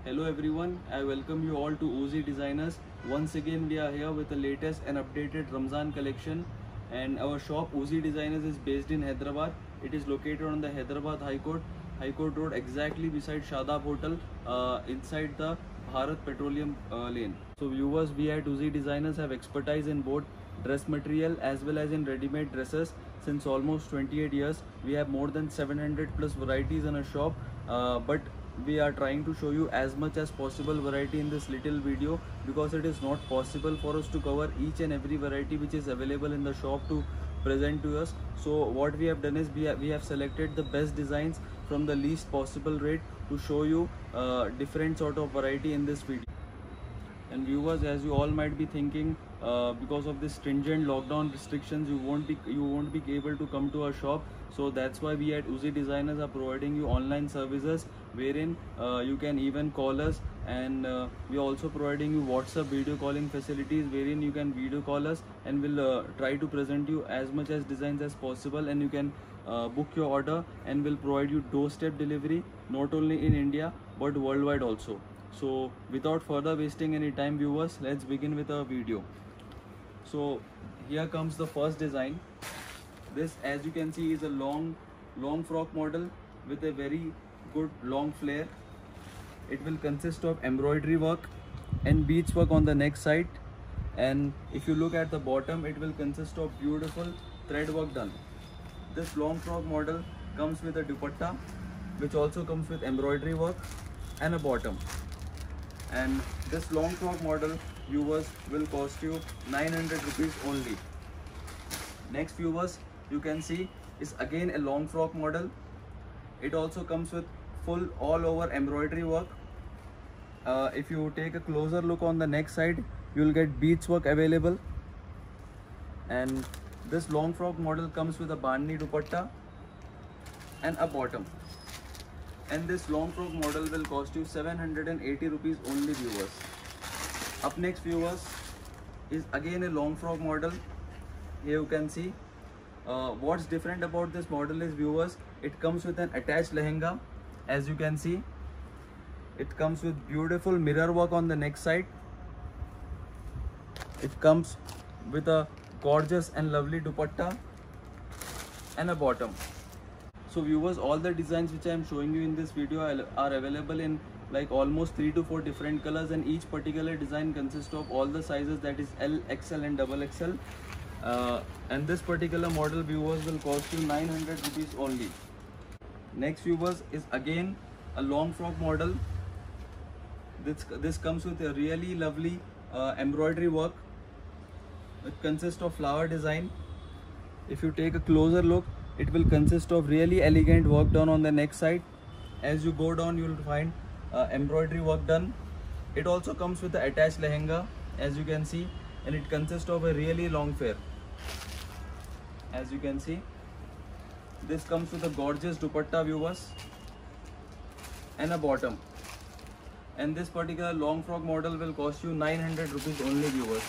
Hello everyone, I welcome you all to Uzi Designers. Once again we are here with the latest and updated Ramzan collection, and our shop Uzi Designers is based in Hyderabad. It is located on the Hyderabad High Court Road, exactly beside Shadab Hotel, inside the Bharat Petroleum lane. So viewers, we at Uzi Designers have expertise in both dress material as well as in ready-made dresses since almost 28 years. We have more than 700 plus varieties in a shop, but we are trying to show you as much as possible variety in this little video, because it is not possible for us to cover each and every variety which is available in the shop to present to us. So what we have done is we have selected the best designs from the least possible rate to show you different sort of variety in this video. And viewers, as you all might be thinking, because of this stringent lockdown restrictions, you won't be able to come to our shop. So that's why we at Uzi Designers are providing you online services wherein you can even call us, and we are also providing you WhatsApp video calling facilities wherein you can video call us, and we'll try to present you as much as designs as possible, and you can book your order, and we'll provide you doorstep delivery not only in India but worldwide also. So without further wasting any time, viewers, let's begin with our video. So here comes the first design. This, as you can see, is a long frock model with a very good long flare. It will consist of embroidery work and beads work on the neck side, and if you look at the bottom, it will consist of beautiful thread work done. This long frock model comes with a dupatta, which also comes with embroidery work and a bottom. And this long frock model, viewers, will cost you 900 rupees only. Next, viewers, you can see is again a long frock model. It also comes with full all over embroidery work. If you take a closer look on the neck side, you will get beads work available. And this long frock model comes with a bandhni dupatta and a bottom. And this long frock model will cost you 780 rupees only, viewers. Up next, viewers, is again a long frock model. Here you can see what's different about this model is, viewers, it comes with an attached lehenga. As you can see, it comes with beautiful mirror work on the neck side. It comes with a gorgeous and lovely dupatta and a bottom. So viewers, all the designs which I am showing you in this video are available in like almost 3 to 4 different colors, and each particular design consists of all the sizes, that is L, XL and XXL. And this particular model, viewers, will cost you 900 rupees only. Next, viewers, is again a long frock model. This comes with a really lovely embroidery work. It consists of flower design. If you take a closer look, it will consist of really elegant work done on the neck side. As you go down, you will find embroidery work done. It also comes with the attached lehenga, as you can see, and it consists of a really long flare. As you can see, this comes with a gorgeous dupatta, viewers, and a bottom. And this particular long frock model will cost you 900 rupees only, viewers.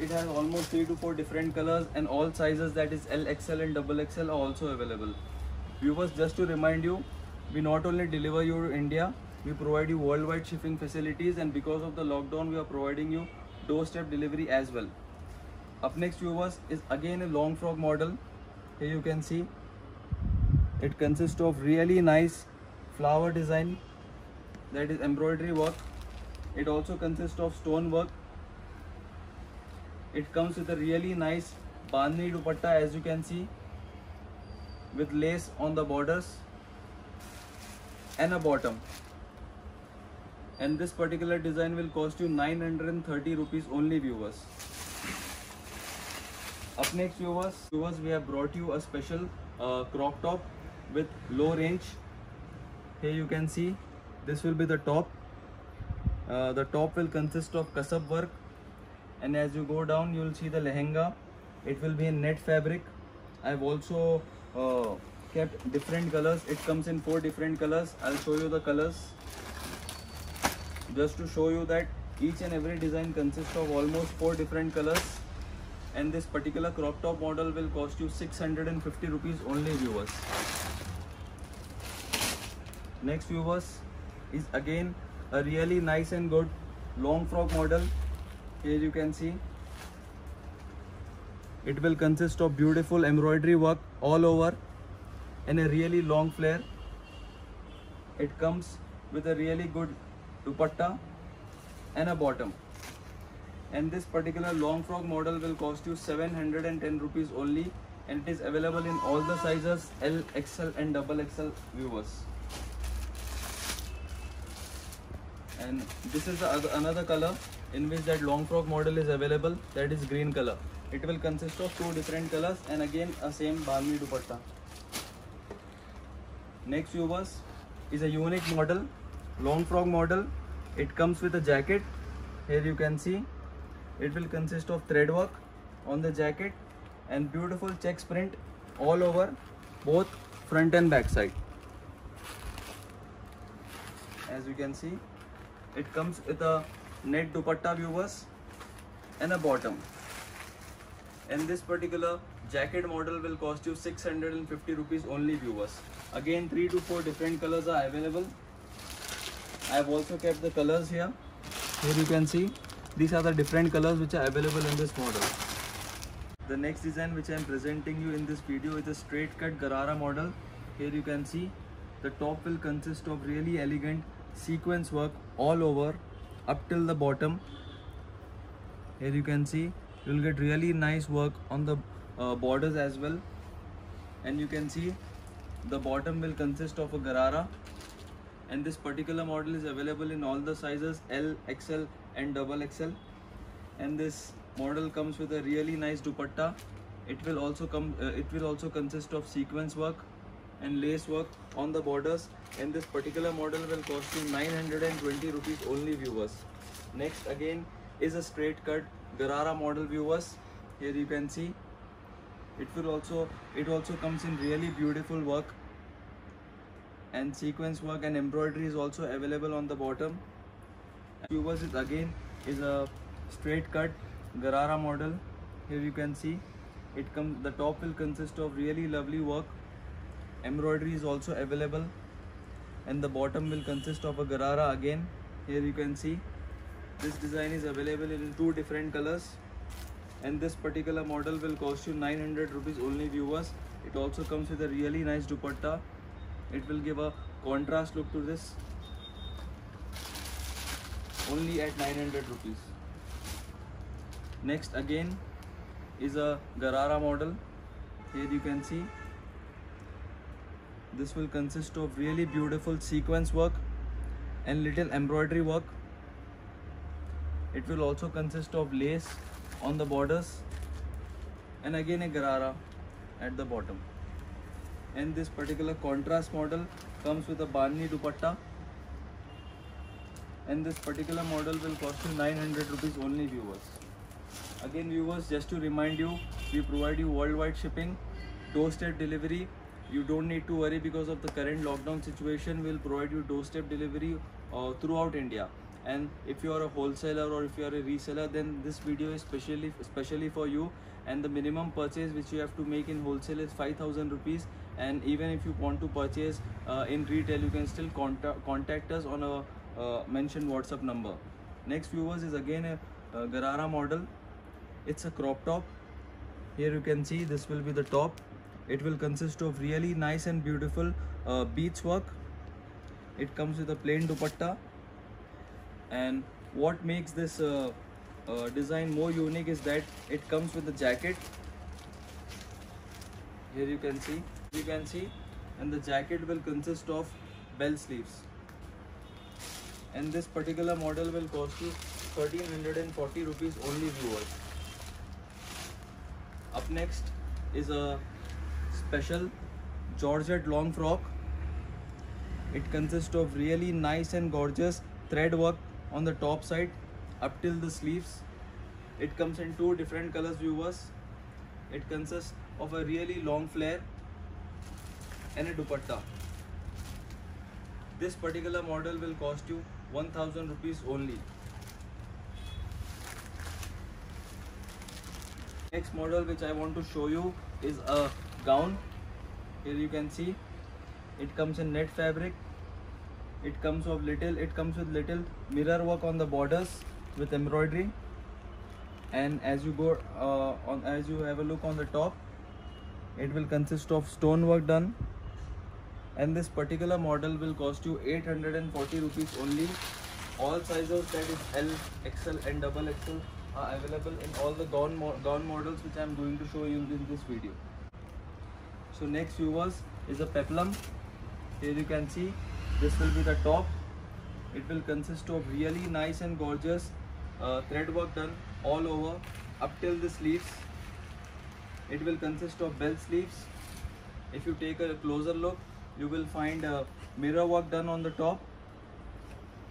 It has almost 3 to 4 different colors, and all sizes, that is L, XL and XXL, are also available. Viewers, just to remind you, we not only deliver you to India, we provide you worldwide shipping facilities, and because of the lockdown, we are providing you doorstep delivery as well. Up next, viewers, is again a long frock model. Here you can see it consists of really nice flower design, that is embroidery work. It also consists of stone work. It comes with a really nice bandhni dupatta, as you can see, with lace on the borders and a bottom. And this particular design will cost you 930 rupees only, viewers. Up next, viewers, we have brought you a special crop top with low range. Here you can see this will be the top. The top will consist of kasab work, and as you go down, you will see the lehenga. It will be in net fabric. I have also kept different colors. It comes in 4 different colors. I'll show you the colors just to show you that each and every design consists of almost 4 different colors. And this particular crop top model will cost you 650 rupees only, viewers. Next, viewers, is again a really nice and good long frock model. Here you can see it will consist of beautiful embroidery work all over and a really long flare. It comes with a really good dupatta and a bottom. And this particular long frock model will cost you 710 rupees only, and it is available in all the sizes L, XL and XXL viewers. And this is another color in which that long frock model is available, that is green color. It will consist of two different colors and again a same balmi dupatta. Next viewers is a unique model, long frock model. It comes with a jacket. Here you can see it will consist of thread work on the jacket and beautiful checks print all over both front and back side. As you can see, it comes with a net dupatta viewers and a bottom. And this particular jacket model will cost you 650 rupees only viewers. Again 3 to 4 different colors are available. I have also kept the colors here. Here you can see these are the different colors which are available in this model. The next design which I am presenting you in this video is a straight cut Garara model. Here you can see the top will consist of really elegant sequence work all over up till the bottom. Here you can see you will get really nice work on the borders as well, and you can see the bottom will consist of a Garara, and this particular model is available in all the sizes L, XL and XXL. And this model comes with a really nice dupatta. It will also consist of sequence work and lace work on the borders, and this particular model will cost you 920 rupees only viewers. Next again is a straight cut Garara model viewers. Here you can see it also comes in really beautiful work, and sequence work and embroidery is also available on the bottom. Viewers, it again is a straight cut Garara model. Here you can see the top will consist of really lovely work. Embroidery is also available, and the bottom will consist of a Garara again. Here you can see this design is available in 2 different colors, and this particular model will cost you 900 rupees only viewers. It also comes with a really nice dupatta. It will give a contrast look to this, only at 900 rupees. Next again is a Garara model. Here you can see this will consist of really beautiful sequence work and little embroidery work. It will also consist of lace on the borders and again a Garara at the bottom. And this particular contrast model comes with a Bani dupatta, and this particular model will cost you 900 rupees only viewers. Again viewers, just to remind you, we provide you worldwide shipping, doorstep delivery. You don't need to worry because of the current lockdown situation. We'll provide you doorstep delivery throughout India. And if you are a wholesaler or if you are a reseller, then this video is specially for you. And the minimum purchase which you have to make in wholesale is 5,000 rupees. And even if you want to purchase in retail, you can still contact us on a mentioned WhatsApp number. Next viewers is again a Garara model. It's a crop top. Here you can see this will be the top. It will consist of really nice and beautiful beads work. It comes with a plain dupatta, and what makes this design more unique is that it comes with a jacket. Here you can see, and the jacket will consist of bell sleeves, and this particular model will cost you 1340 rupees only viewers. Up next is a special Georgette long frock. It consists of really nice and gorgeous thread work on the top side up till the sleeves. It comes in 2 different colors viewers. It consists of a really long flare and a dupatta. This particular model will cost you 1000 rupees only. Next model which I want to show you is a gown. Here you can see it comes in net fabric It comes with little mirror work on the borders with embroidery. And as you go as you have a look on the top, it will consist of stone work done. And this particular model will cost you 840 rupees only. All sizes, that is L, XL and double XL, are available in all the gown models which I am going to show you in this video. So next, viewers, is a peplum. Here you can see this will be the top. It will consist of really nice and gorgeous thread work done all over up till the sleeves. It will consist of bell sleeves. If you take a closer look, you will find mirror work done on the top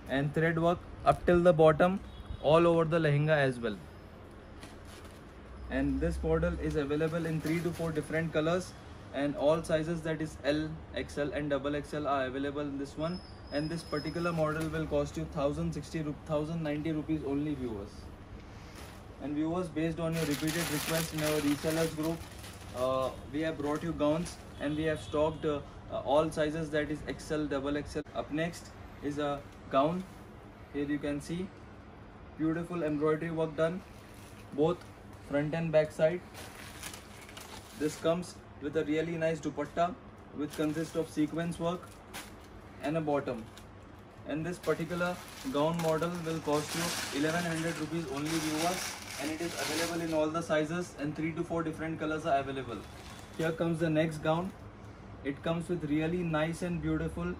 and thread work up till the bottom all over the lehenga as well. And this model is available in 3 to 4 different colors, and all sizes, that is L, XL and double XL, are available in this one. And this particular model will cost you 1090 rupees only, viewers. And viewers, based on your repeated request in our resellers group, we have brought you gowns, and we have stocked all sizes, that is XL, double XL. Up next is a gown. Here you can see beautiful embroidery work done both front and back side. This comes with a really nice dupatta which consists of sequence work and a bottom. And this particular gown model will cost you 1100 rupees only, viewers, and it is available in all the sizes, and 3 to 4 different colors are available. Here comes the next gown. It comes with really nice and beautiful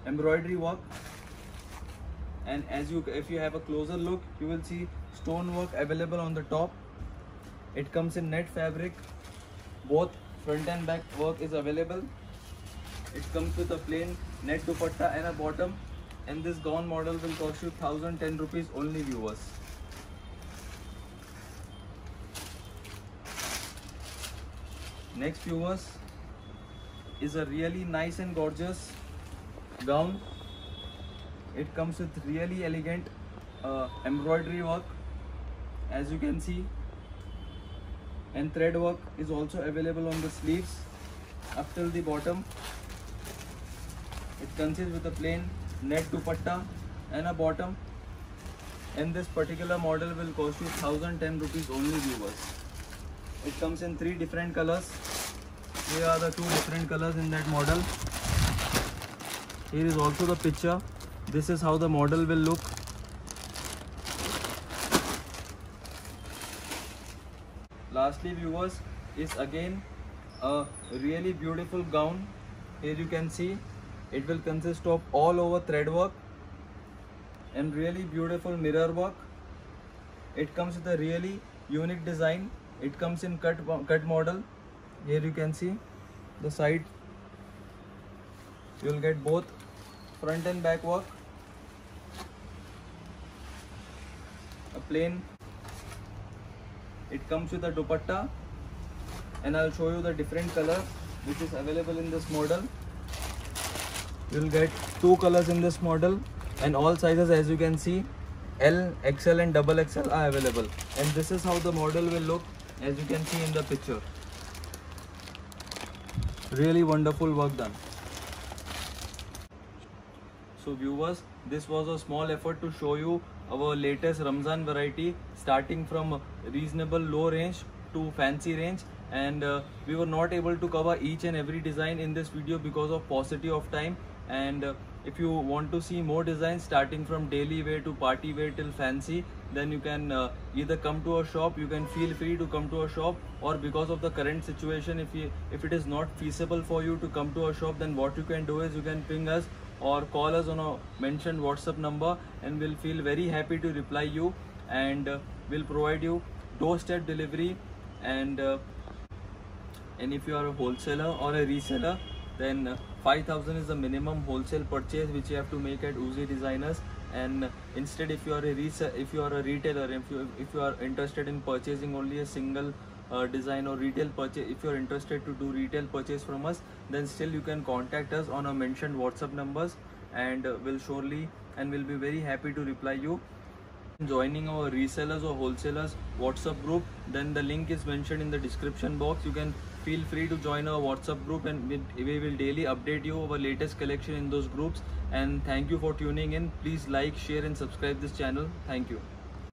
embroidery work, and if you have a closer look, you will see stone work available on the top. It comes in net fabric. Both front and back work is available. It comes with a plain net dupatta and a bottom, and this gown model will cost you 1010 rupees only, viewers. Next, viewers, is a really nice and gorgeous gown. It comes with really elegant embroidery work, as you can see, and thread work is also available on the sleeves up till the bottom. It consists with a plain net dupatta and a bottom, and this particular model will cost you 1010 rupees only, viewers. It comes in 3 different colors. Here are the 2 different colors in that model. Here is also the picture. This is how the model will look. Lastly, viewers, is again a really beautiful gown. Here you can see it will consist of all over thread work and really beautiful mirror work. It comes with a really unique design. It comes in cut model. Here you can see the side. You will get both front and back work. A plain. It comes with a dupatta, and I'll show you the different color which is available in this model. You will get 2 colors in this model, and all sizes, as you can see, L, XL and double XL are available. And this is how the model will look, as you can see in the picture. Really wonderful work done. So viewers, this was a small effort to show you our latest Ramzan variety, starting from reasonable low range to fancy range, and we were not able to cover each and every design in this video because of paucity of time. And if you want to see more designs starting from daily wear to party wear till fancy, then you can either come to our shop. You can feel free to come to our shop, or because of the current situation, if it is not feasible for you to come to our shop, then what you can do is you can ping us or call us on a mentioned WhatsApp number, and we'll feel very happy to reply you, and we'll provide you doorstep delivery. And if you are a wholesaler or a reseller, then 5,000 is the minimum wholesale purchase which you have to make at Oozy Designers. And instead, if you are a retailer, if you are interested in purchasing only a single design or retail purchase, if you are interested to do retail purchase from us, then still you can contact us on our mentioned WhatsApp numbers, and we'll be very happy to reply you. Joining our resellers or wholesalers WhatsApp group, then the link is mentioned in the description box. You can feel free to join our WhatsApp group, and we will daily update you our latest collection in those groups. And thank you for tuning in. Please like, share and subscribe this channel. Thank you.